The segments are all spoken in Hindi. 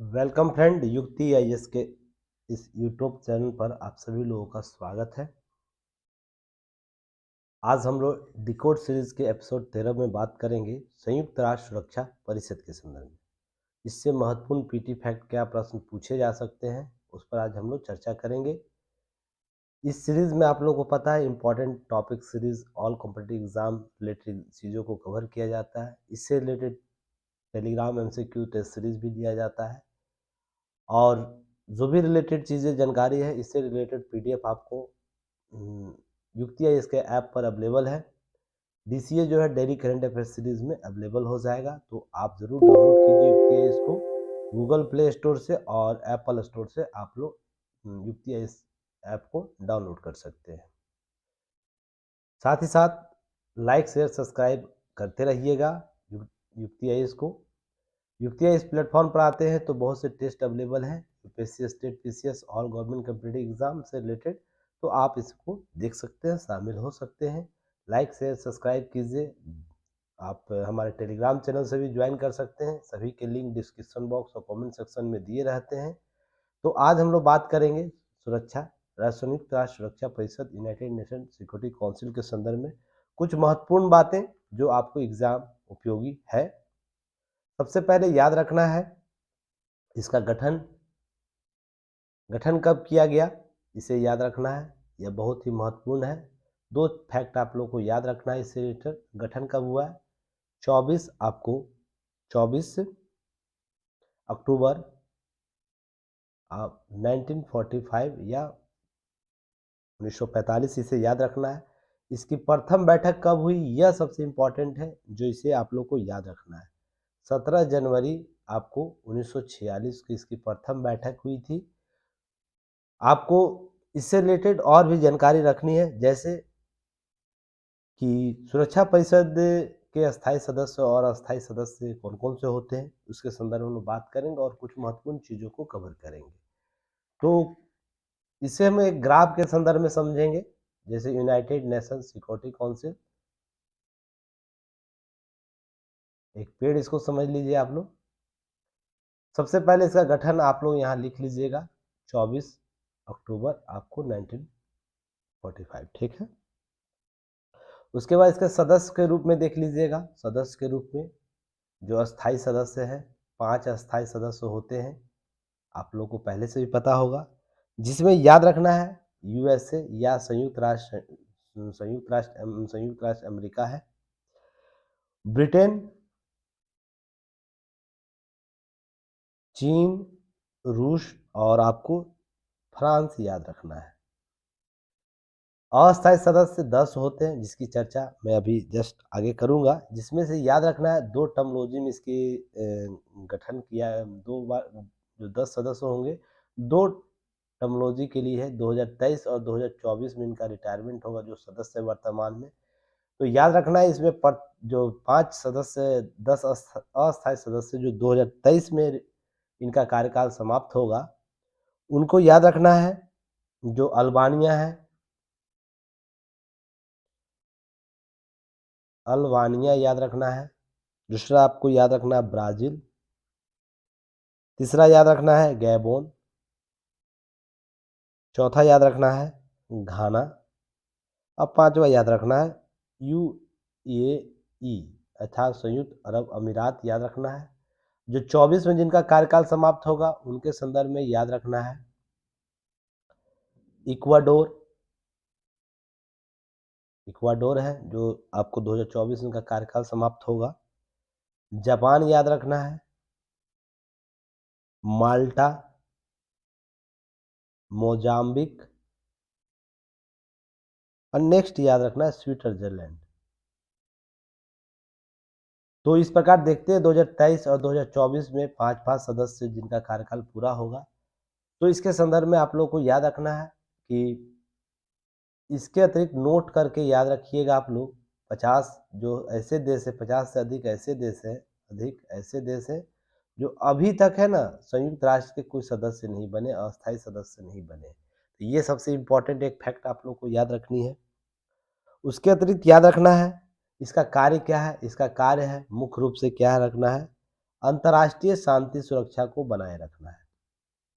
वेलकम फ्रेंड, युक्ति आईएएस के इस यूट्यूब चैनल पर आप सभी लोगों का स्वागत है। आज हम लोग डिकोड सीरीज के एपिसोड 13 में बात करेंगे संयुक्त राष्ट्र सुरक्षा परिषद के संदर्भ में। इससे महत्वपूर्ण पीटी फैक्ट क्या प्रश्न पूछे जा सकते हैं, उस पर आज हम लोग चर्चा करेंगे। इस सीरीज में आप लोगों को पता है important topic series all competitive exam related चीज़ों को कवर किया जाता है। इससे related Telegram MCQ test series भी दिया जाता है और जो भी रिलेटेड चीज़ें जानकारी है इससे रिलेटेड पीडीएफ आपको युक्ति है इसके ऐप पर अवेलेबल है। डीसीए जो है डेली करंट अफेयर सीरीज में अवेलेबल हो जाएगा, तो आप ज़रूर डाउनलोड कीजिए युक्ति है इसको गूगल प्ले स्टोर से और एप्पल स्टोर से आप लोग युक्ति है इस ऐप को डाउनलोड कर सकते हैं। साथ ही साथ लाइक शेयर सब्सक्राइब करते रहिएगा युक्ति है इसको। युक्ति इस प्लेटफॉर्म पर आते हैं तो बहुत से टेस्ट अवेलेबल हैं, यूपीएससी, स्टेट पीसीएस और गवर्नमेंट कॉम्पिटिटिव एग्जाम से रिलेटेड, तो आप इसको देख सकते हैं, शामिल हो सकते हैं। लाइक शेयर सब्सक्राइब कीजिए। आप हमारे टेलीग्राम चैनल से भी ज्वाइन कर सकते हैं, सभी के लिंक डिस्क्रिप्शन बॉक्स और कमेंट सेक्शन में दिए रहते हैं। तो आज हम लोग बात करेंगे संयुक्त राष्ट्र सुरक्षा परिषद यूनाइटेड नेशन सिक्योरिटी काउंसिल के संदर्भ में कुछ महत्वपूर्ण बातें जो आपको एग्जाम उपयोगी है। सबसे पहले याद रखना है इसका गठन कब किया गया, इसे याद रखना है, यह बहुत ही महत्वपूर्ण है। दो फैक्ट आप लोग को याद रखना है इससे रिलेटेड। गठन कब हुआ है? 24 अक्टूबर 1945 या 1945, इसे याद रखना है। इसकी प्रथम बैठक कब हुई, यह सबसे इम्पोर्टेंट है जो इसे आप लोग को याद रखना है। 17 जनवरी आपको 1946 की इसकी प्रथम बैठक हुई थी। आपको इससे रिलेटेड और भी जानकारी रखनी है, जैसे कि सुरक्षा परिषद के अस्थायी सदस्य और अस्थायी सदस्य कौन कौन से होते हैं, उसके संदर्भ में बात करेंगे और कुछ महत्वपूर्ण चीज़ों को कवर करेंगे। तो इसे हम एक ग्राफ के संदर्भ में समझेंगे, जैसे यूनाइटेड नेशन सिक्योरिटी काउंसिल, एक पेड़, इसको समझ लीजिए आप लोग। सबसे पहले इसका गठन आप लोग यहाँ लिख लीजिएगा, 24 अक्टूबर आपको 1945, ठीक है। उसके बाद इसके सदस्य के रूप में देख लीजिएगा। सदस्य के रूप में जो अस्थाई सदस्य है, 5 अस्थाई सदस्य होते हैं, आप लोगों को पहले से भी पता होगा, जिसमें याद रखना है यूएसए या संयुक्त राष्ट्र अमेरिका है, ब्रिटेन, चीन, रूस और आपको फ्रांस याद रखना है। अस्थायी सदस्य 10 होते हैं, जिसकी चर्चा मैं अभी जस्ट आगे करूंगा, जिसमें से याद रखना है 2 टर्मोलॉजी में इसके गठन किया है। 2 बार जो 10 सदस्य होंगे, 2 टर्मोलॉजी के लिए है, 2023 और 2024 में इनका रिटायरमेंट होगा जो सदस्य है वर्तमान में। तो याद रखना है इसमें जो 5 सदस्य, 10 अस्थायी सदस्य जो 2023 में इनका कार्यकाल समाप्त होगा, उनको याद रखना है। जो अल्बानिया है, अल्बानिया याद रखना है। दूसरा आपको याद रखना है ब्राज़ील। तीसरा याद रखना है गैबोन। चौथा याद रखना है घाना। अब पांचवा याद रखना है यूएई अर्थात संयुक्त अरब अमीरात याद रखना है। जो 24 में जिनका कार्यकाल समाप्त होगा उनके संदर्भ में याद रखना है इक्वाडोर। इक्वाडोर है जो आपको 2024 में इनका कार्यकाल समाप्त होगा। जापान याद रखना है, माल्टा, मोजाम्बिक और नेक्स्ट याद रखना है स्विट्जरलैंड। तो इस प्रकार देखते हैं 2023 और 2024 में 5-5 सदस्य जिनका कार्यकाल पूरा होगा। तो इसके संदर्भ में आप लोग को याद रखना है कि इसके अतिरिक्त नोट करके याद रखिएगा आप लोग, 50 जो ऐसे देश है, 50 से अधिक ऐसे देश हैं जो अभी तक है ना संयुक्त राष्ट्र के कोई सदस्य नहीं बने, अस्थायी सदस्य नहीं बने। तो ये सबसे इम्पोर्टेंट एक फैक्ट आप लोग को याद रखनी है। उसके अतिरिक्त याद रखना है इसका कार्य क्या है। इसका कार्य है मुख्य रूप से क्या रखना है, अंतर्राष्ट्रीय शांति सुरक्षा को बनाए रखना है।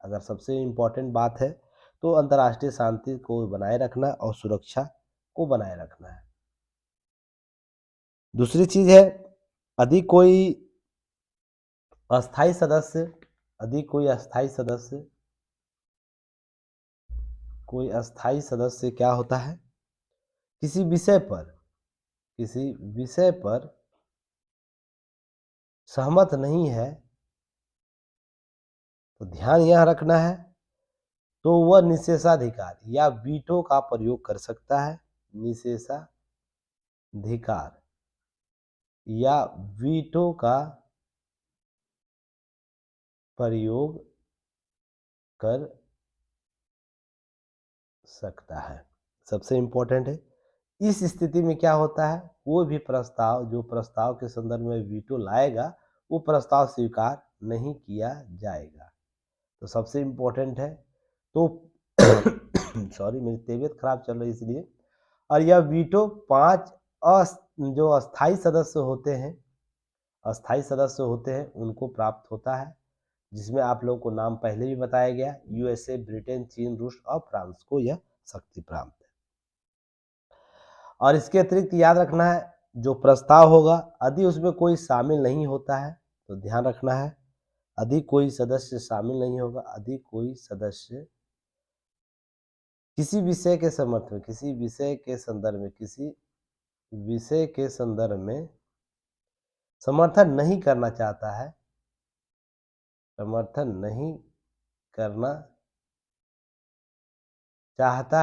अगर सबसे इम्पोर्टेंट बात है तो अंतर्राष्ट्रीय शांति को बनाए रखना और सुरक्षा को बनाए रखना है। दूसरी चीज है, यदि कोई अस्थाई सदस्य यदि कोई अस्थाई सदस्य क्या होता है, किसी विषय पर सहमत नहीं है, तो ध्यान यह रखना है, तो वह निषेधाधिकार या वीटो का प्रयोग कर सकता है। निषेधाधिकार या वीटो का प्रयोग कर सकता है। सबसे इम्पोर्टेंट है, इस स्थिति में क्या होता है, कोई भी प्रस्ताव के संदर्भ में वीटो लाएगा, वो प्रस्ताव स्वीकार नहीं किया जाएगा। तो सबसे इम्पोर्टेंट है, तो सॉरी मेरी तबीयत खराब चल रही है इसलिए। और यह वीटो 5 जो अस्थाई सदस्य होते हैं उनको प्राप्त होता है, जिसमें आप लोगों को नाम पहले भी बताया गया, यूएसए, ब्रिटेन, चीन, रूस और फ्रांस को यह शक्ति प्राप्त है। और इसके अतिरिक्त याद रखना है, जो प्रस्ताव होगा यदि उसमें कोई शामिल नहीं होता है तो ध्यान रखना है, यदि कोई सदस्य शामिल नहीं होगा, यदि कोई सदस्य किसी विषय के संदर्भ में समर्थन नहीं करना चाहता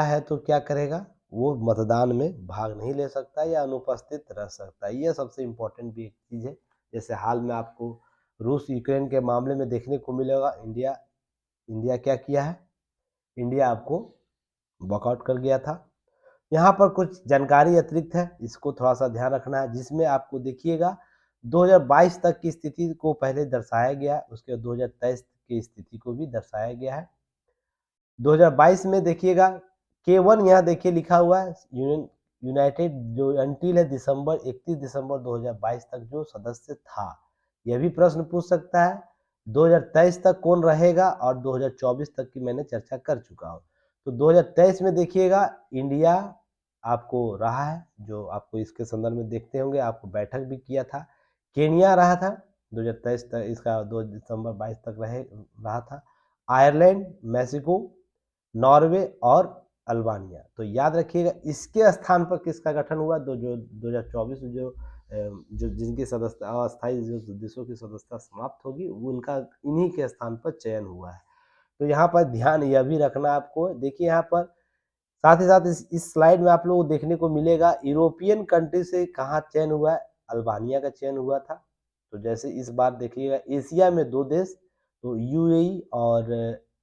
है तो क्या करेगा, वो मतदान में भाग नहीं ले सकता या अनुपस्थित रह सकता है। यह सबसे इम्पोर्टेंट भी एक चीज़ है। जैसे हाल में आपको रूस यूक्रेन के मामले में देखने को मिलेगा, इंडिया क्या किया है, इंडिया आपको वॉकआउट कर गया था। यहाँ पर कुछ जानकारी अतिरिक्त है, इसको थोड़ा सा ध्यान रखना है, जिसमें आपको देखिएगा 2022 तक की स्थिति को पहले दर्शाया गया, उसके 2023 की स्थिति को भी दर्शाया गया है। 2022 में देखिएगा K1 यहाँ देखिए लिखा हुआ है, यूनाइटेड जो अंटिल है 31 दिसंबर 2022 तक जो सदस्य था। यह भी प्रश्न पूछ सकता है 2023 तक कौन रहेगा, और 2024 तक की मैंने चर्चा कर चुका हूँ। तो 2023 में देखिएगा इंडिया आपको रहा है, जो आपको इसके संदर्भ में देखते होंगे, आपको बैठक भी किया था। केनिया रहा था 2023 तक, इसका 2 दिसंबर 22 तक रहा था। आयरलैंड, मैक्सिको, नॉर्वे और अल्बानिया। तो याद रखिएगा इसके स्थान पर किसका गठन हुआ, जो 2024 में जो जिनकी सदस्यता अस्थायी जो देशों की सदस्यता समाप्त होगी, वो उनका इन्हीं के स्थान पर चयन हुआ है। तो यहाँ पर ध्यान यह भी रखना आपको, देखिए यहाँ पर साथ ही साथ इस स्लाइड में आप लोगों को देखने को मिलेगा यूरोपियन कंट्री से कहाँ चयन हुआ है, अल्बानिया का चयन हुआ था। तो जैसे इस बार देखिएगा एशिया में 2 देश, तो यूएई और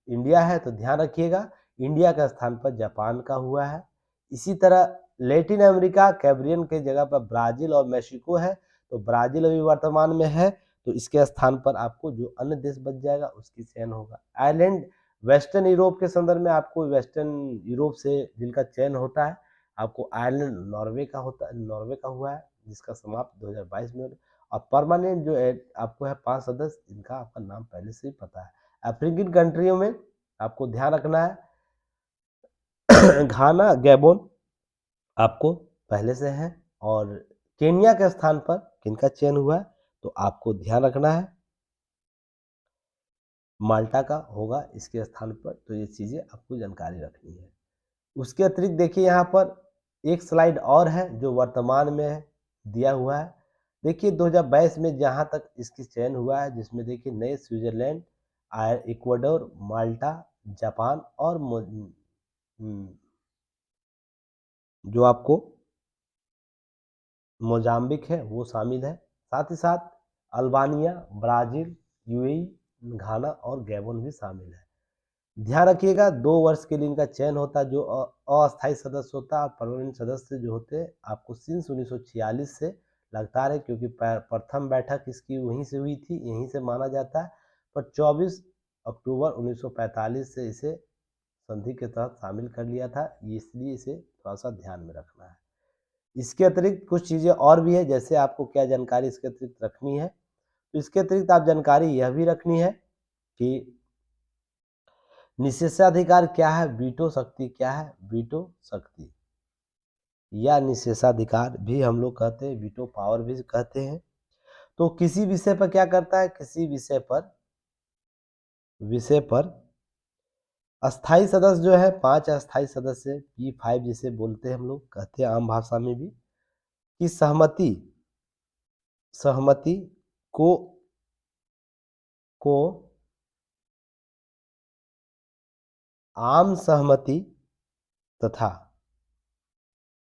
इंडिया है, तो ध्यान रखिएगा इंडिया का स्थान पर जापान का हुआ है। इसी तरह लैटिन अमेरिका कैरिबियन के जगह पर ब्राज़ील और मेक्सिको है, तो ब्राज़ील अभी वर्तमान में है, तो इसके स्थान पर आपको जो अन्य देश बच जाएगा उसकी चयन होगा। आयरलैंड वेस्टर्न यूरोप के संदर्भ में आपको वेस्टर्न यूरोप से जिनका चयन होता है, आपको आयरलैंड नॉर्वे का हुआ है, जिसका समाप्त 2022 में। और परमानेंट जो है आपको है 5 सदस्य, जिनका आपका नाम पहले से ही पता है। अफ्रीकन कंट्रियों में आपको ध्यान रखना है घाना, गैबोन आपको पहले से है, और केनिया के स्थान पर किनका चयन हुआ है, तो आपको ध्यान रखना है माल्टा का होगा इसके स्थान पर। तो ये चीज़ें आपको जानकारी रखनी है। उसके अतिरिक्त देखिए यहाँ पर एक स्लाइड और है जो वर्तमान में है, दिया हुआ है। देखिए 2022 में जहाँ तक इसकी चयन हुआ है, जिसमें देखिए नए स्विट्जरलैंड, इक्वाडोर, माल्टा, जापान और जो आपको मोजाम्बिक है वो शामिल है। साथ ही साथ अल्बानिया, ब्राज़ील, यूएई, घाना और गैबोन भी शामिल है। ध्यान रखिएगा 2 वर्ष के लिए इनका चयन होता है, जो अस्थायी सदस्य होता है। परमानेंट सदस्य जो होते हैं आपको सिंस 1946 से लगातार है, क्योंकि प्रथम बैठक इसकी वहीं से हुई थी, यहीं से माना जाता है। पर 24 अक्टूबर 1945 से इसे संधि के तहत शामिल कर लिया था, इसलिए इसे थोड़ा सा ध्यान में रखना है। इसके अतिरिक्त कुछ चीज़ें और भी है, जैसे आपको क्या जानकारी इसके अतिरिक्त रखनी है, तो इसके अतिरिक्त आप जानकारी यह भी रखनी है कि निषेधाधिकार क्या है, वीटो शक्ति क्या है। वीटो शक्ति या निषेधाधिकार भी हम लोग कहते हैं, वीटो पावर भी कहते हैं। तो किसी विषय पर क्या करता है, किसी विषय पर अस्थाई सदस्य जो है, 5 अस्थाई सदस्य P5 जिसे बोलते हैं, हम लोग कहते हैं आम भाषा में भी, कि सहमति को आम सहमति तथा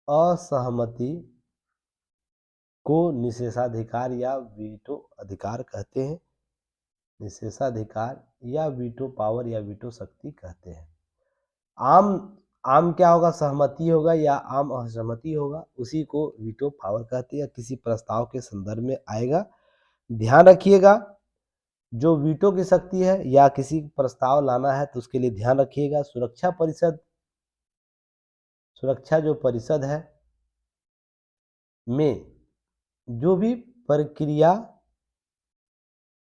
असहमति को निषेधाधिकार या वीटो अधिकार कहते हैं। निषेधाधिकार या वीटो पावर या वीटो शक्ति कहते हैं। आम क्या होगा, सहमति होगा या आम असहमति होगा, उसी को वीटो पावर कहते हैं या किसी प्रस्ताव के संदर्भ में आएगा। ध्यान रखिएगा, जो वीटो की शक्ति है या किसी प्रस्ताव लाना है तो उसके लिए ध्यान रखिएगा, सुरक्षा जो परिषद है में जो भी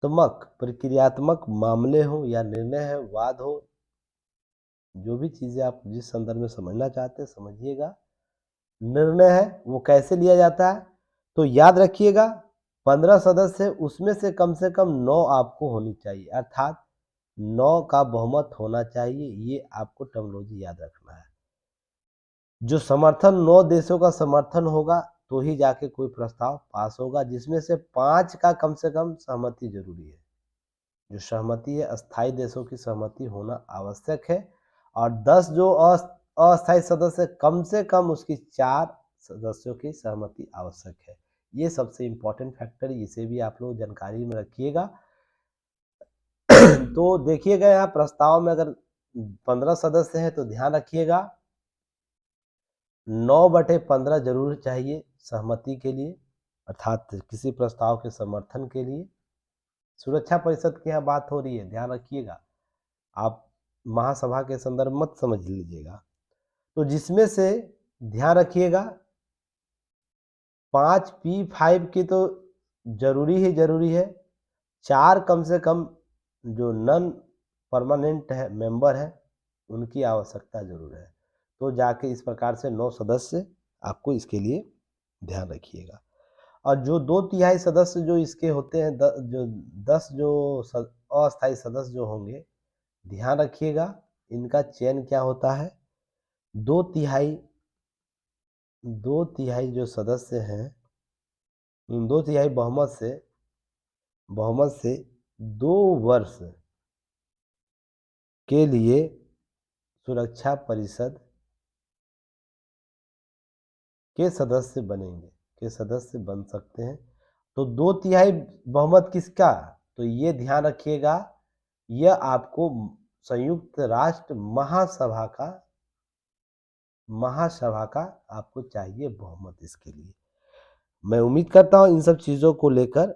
प्रक्रियात्मक मामले हो या निर्णय है, वाद हो, जो भी चीज़ें आप जिस संदर्भ में समझना चाहते हैं समझिएगा। निर्णय है वो कैसे लिया जाता है, तो याद रखिएगा 15 सदस्य है, उसमें से कम 9 आपको होनी चाहिए, अर्थात 9 का बहुमत होना चाहिए। ये आपको टर्मिनोलॉजी याद रखना है। जो समर्थन 9 देशों का समर्थन होगा तो ही जाके कोई प्रस्ताव पास होगा, जिसमें से 5 का कम से कम सहमति जरूरी है। जो सहमति है, अस्थाई देशों की सहमति होना आवश्यक है, और 10 जो अस्थाई सदस्य, कम से कम उसकी 4 सदस्यों की सहमति आवश्यक है। ये सबसे इम्पोर्टेंट फैक्टर, इसे भी आप लोग जानकारी में रखिएगा। तो देखिएगा यहाँ प्रस्ताव में अगर 15 सदस्य हैं तो ध्यान रखिएगा 9/15 जरूर चाहिए सहमति के लिए, अर्थात किसी प्रस्ताव के समर्थन के लिए। सुरक्षा परिषद की यहाँ बात हो रही है, ध्यान रखिएगा, आप महासभा के संदर्भ मत समझ लीजिएगा। तो जिसमें से ध्यान रखिएगा 5 P5 की तो जरूरी ही जरूरी है, 4 कम से कम जो नॉन परमानेंट है मेंबर है उनकी आवश्यकता जरूर है। तो जाके इस प्रकार से 9 सदस्य आपको इसके लिए ध्यान रखिएगा। और जो 2/3 सदस्य जो इसके होते हैं, 10 जो अस्थायी सदस्य जो होंगे, ध्यान रखिएगा इनका चयन क्या होता है। 2/3 जो सदस्य हैं, 2/3 बहुमत से 2 वर्ष के लिए सुरक्षा परिषद के सदस्य बन सकते हैं। तो 2/3 बहुमत किसका, तो ये ध्यान रखिएगा, यह आपको संयुक्त राष्ट्र महासभा का आपको चाहिए बहुमत इसके लिए। मैं उम्मीद करता हूँ इन सब चीज़ों को लेकर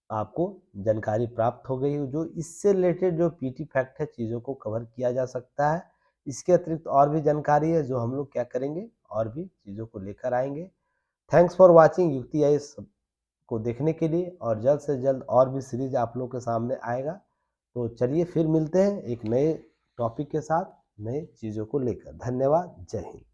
आपको जानकारी प्राप्त हो गई हो। जो इससे रिलेटेड जो पीटी फैक्ट है, चीज़ों को कवर किया जा सकता है। इसके अतिरिक्त और भी जानकारी है जो हम लोग क्या करेंगे, और भी चीज़ों को लेकर आएंगे। थैंक्स फॉर वाचिंग युक्ति आईएएस को देखने के लिए, और जल्द से जल्द और भी सीरीज आप लोग के सामने आएगा। तो चलिए फिर मिलते हैं एक नए टॉपिक के साथ, नए चीज़ों को लेकर। धन्यवाद, जय हिंद।